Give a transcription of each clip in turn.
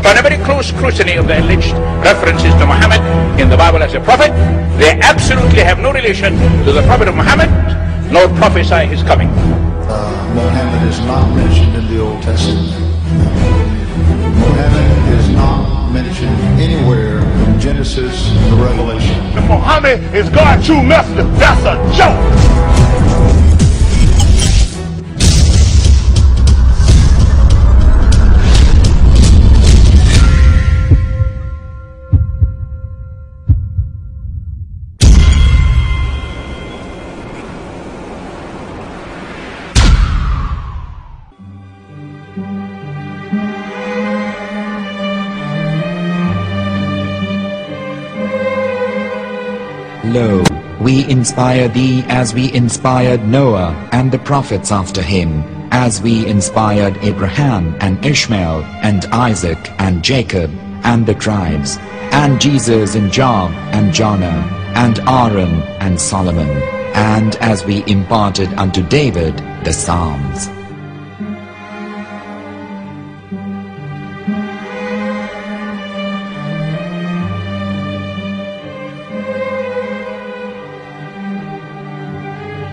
Upon a very close scrutiny of the alleged references to Muhammad in the Bible as a prophet, they absolutely have no relation to the Prophet of Muhammad, nor prophesy his coming. Muhammad is not mentioned in the Old Testament. Muhammad is not mentioned anywhere from Genesis to Revelation. If Muhammad is God's true messenger, that's a joke. Lo, we inspire thee as we inspired Noah and the prophets after him, as we inspired Abraham and Ishmael and Isaac and Jacob and the tribes, and Jesus and Job and Jonah and Aaron and Solomon, and as we imparted unto David the Psalms.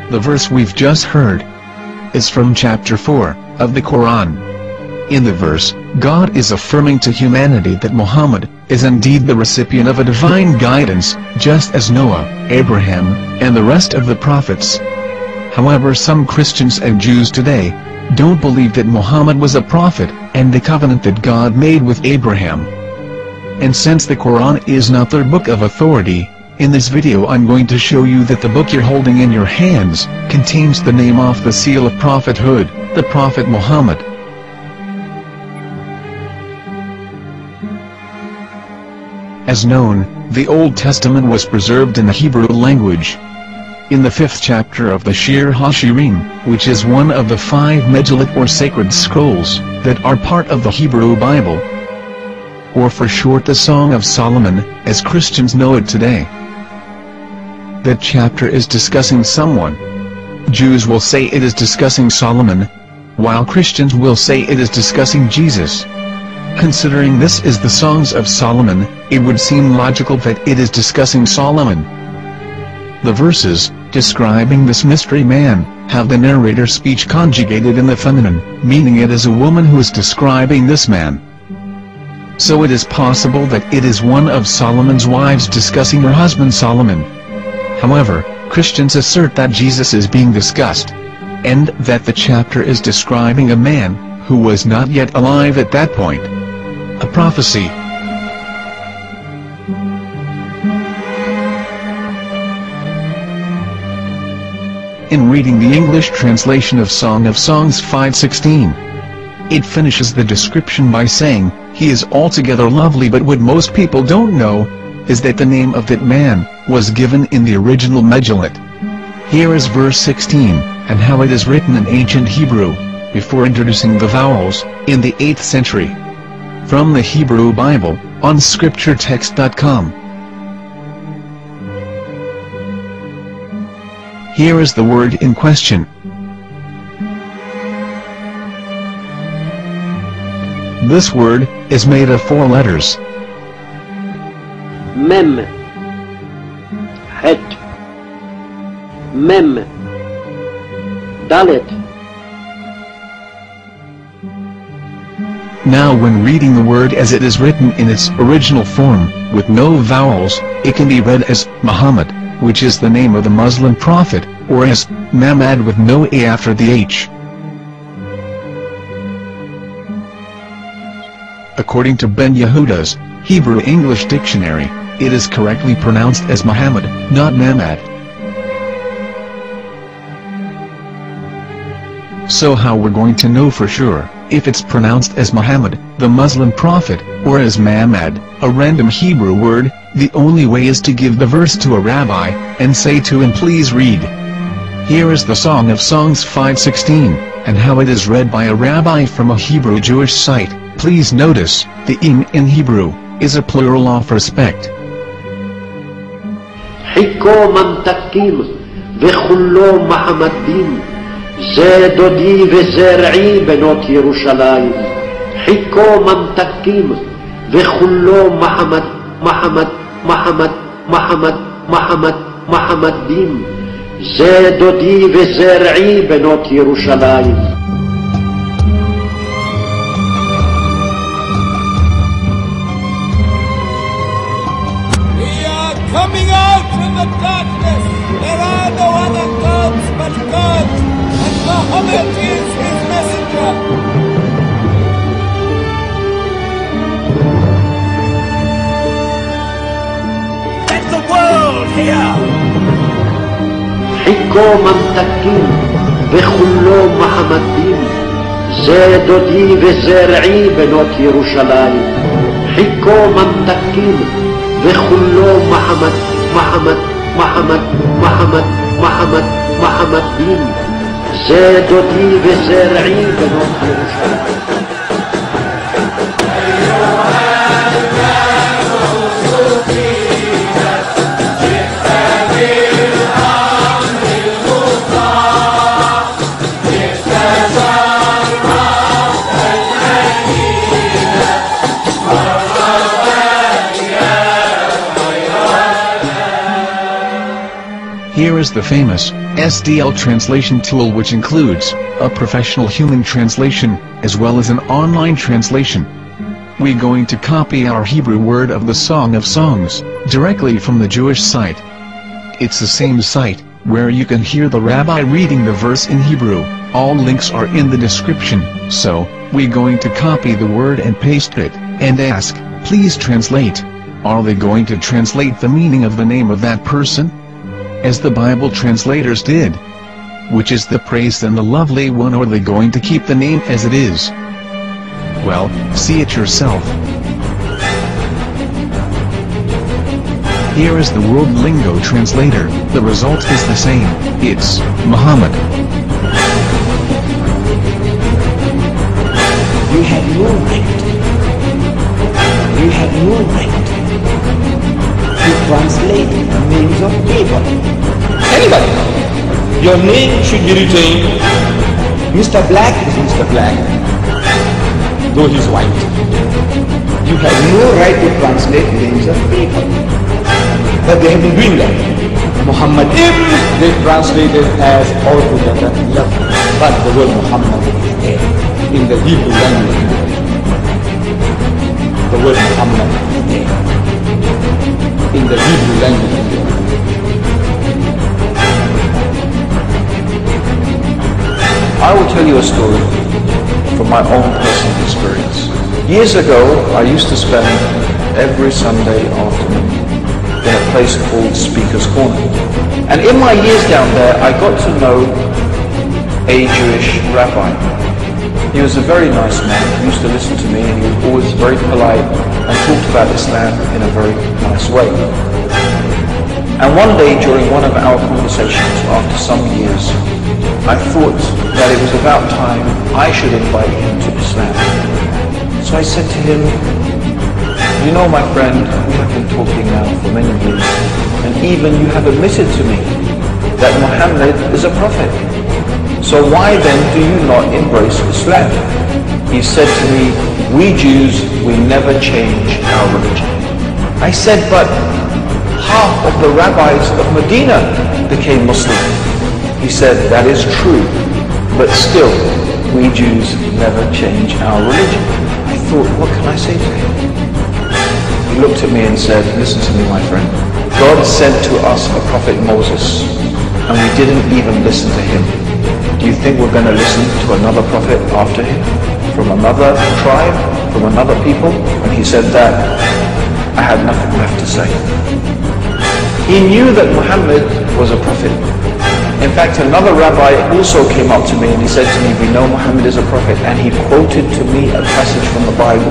The verse we've just heard is from chapter 4 of the Quran. In the verse, God is affirming to humanity that Muhammad is indeed the recipient of a divine guidance, just as Noah, Abraham, and the rest of the prophets. However, some Christians and Jews today don't believe that Muhammad was a prophet and the covenant that God made with Abraham. And since the Quran is not their book of authority, in this video I'm going to show you that the book you're holding in your hands contains the name off the seal of prophethood, the Prophet Muhammad. As known, the Old Testament was preserved in the Hebrew language. In the 5th chapter of the Shir HaShirim, which is one of the 5 Megillat or sacred scrolls that are part of the Hebrew Bible, or for short the Song of Solomon, as Christians know it today. That chapter is discussing someone. Jews will say it is discussing Solomon, while Christians will say it is discussing Jesus. Considering this is the Songs of Solomon, it would seem logical that it is discussing Solomon. The verses, describing this mystery man, have the narrator's speech conjugated in the feminine, meaning it is a woman who is describing this man. So it is possible that it is one of Solomon's wives discussing her husband Solomon. However, Christians assert that Jesus is being discussed, and that the chapter is describing a man who was not yet alive at that point. A prophecy. In reading the English translation of Song of Songs 5:16, it finishes the description by saying, "He is altogether lovely," but what most people don't know is that the name of that man was given in the original Megillat. Here is verse 16, and how it is written in ancient Hebrew, before introducing the vowels, in the 8th century. From the Hebrew Bible, on scripturetext.com. Here is the word in question. This word is made of 4 letters. Mem, Het, Mem, Dalet. Now when reading the word as it is written in its original form, with no vowels, it can be read as Muhammad, which is the name of the Muslim prophet, or as Mamad with no A after the H. According to Ben Yehuda's Hebrew English Dictionary, it is correctly pronounced as Muhammad, not Mamad. So how we're going to know for sure if it's pronounced as Muhammad, the Muslim prophet, or as Mamad, a random Hebrew word? The only way is to give the verse to a rabbi, and say to him, "Please read." Here is the Song of Songs 5:16, and how it is read by a rabbi from a Hebrew Jewish site. Please notice, the im in Hebrew is a plural of respect. חיכו ממתקים וחולו מחמדים, זה דודי וזה רעי בנות ירושלים. חיכו ממתקים וכולו מחמד, מחמד, מחמד, מחמד, מחמד, מחמדים. זה דודי וזרעי בנות ירושלים. Coming out from the darkness, there are no other gods but God, and Muhammad is his messenger. Let the world hear. חיכו ממתקים וכולו מחמדים, זה דודי וזרעי בנות ירושלים. חיכו ממתקים וכולו מחמד, מחמד, מחמד, מחמד, מחמד, מחמדים, זה דודי וזרעי בנות ירושלים. Here is the famous SDL translation tool, which includes a professional human translation, as well as an online translation. We're going to copy our Hebrew word of the Song of Songs, directly from the Jewish site. It's the same site, where you can hear the rabbi reading the verse in Hebrew. All links are in the description, so, we're going to copy the word and paste it, and ask, please translate. Are they going to translate the meaning of the name of that person? As the Bible translators did. Which is the praised and the lovely one, or are they going to keep the name as it is? Well, see it yourself. Here is the World Lingo Translator. The result is the same. It's Muhammad. You have no right. You have no right to translate names of people. Anybody. Your name should be retained. Mr. Black is Mr. Black, though he's white. You have no right to translate names of people. But they have been doing that. Muhammad they translated as altogether love. But the word Muhammad is there in the Hebrew language. The word Muhammad is there in the Hebrew language. I will tell you a story from my own personal experience. Years ago, I used to spend every Sunday afternoon in a place called Speaker's Corner. And in my years down there, I got to know a Jewish rabbi. He was a very nice man. He used to listen to me, and he was always very polite and talked about Islam in a very nice way. And one day during one of our conversations, after some years, I thought that it was about time I should invite him to Islam. So I said to him, you know, my friend, we have been talking now for many years, and even you have admitted to me that Muhammad is a prophet. So why then do you not embrace Islam? He said to me, we Jews, we never change our religion. I said, but half of the rabbis of Medina became Muslim. He said, that is true, but still, we Jews never change our religion. I thought, what can I say to him? He looked at me and said, listen to me, my friend. God sent to us a prophet Moses, and we didn't even listen to him. Do you think we're going to listen to another prophet after him? From another tribe? From another people? When he said that, I had nothing left to say. He knew that Muhammad was a prophet. In fact, another rabbi also came up to me and he said to me, we know Muhammad is a prophet, and he quoted to me a passage from the Bible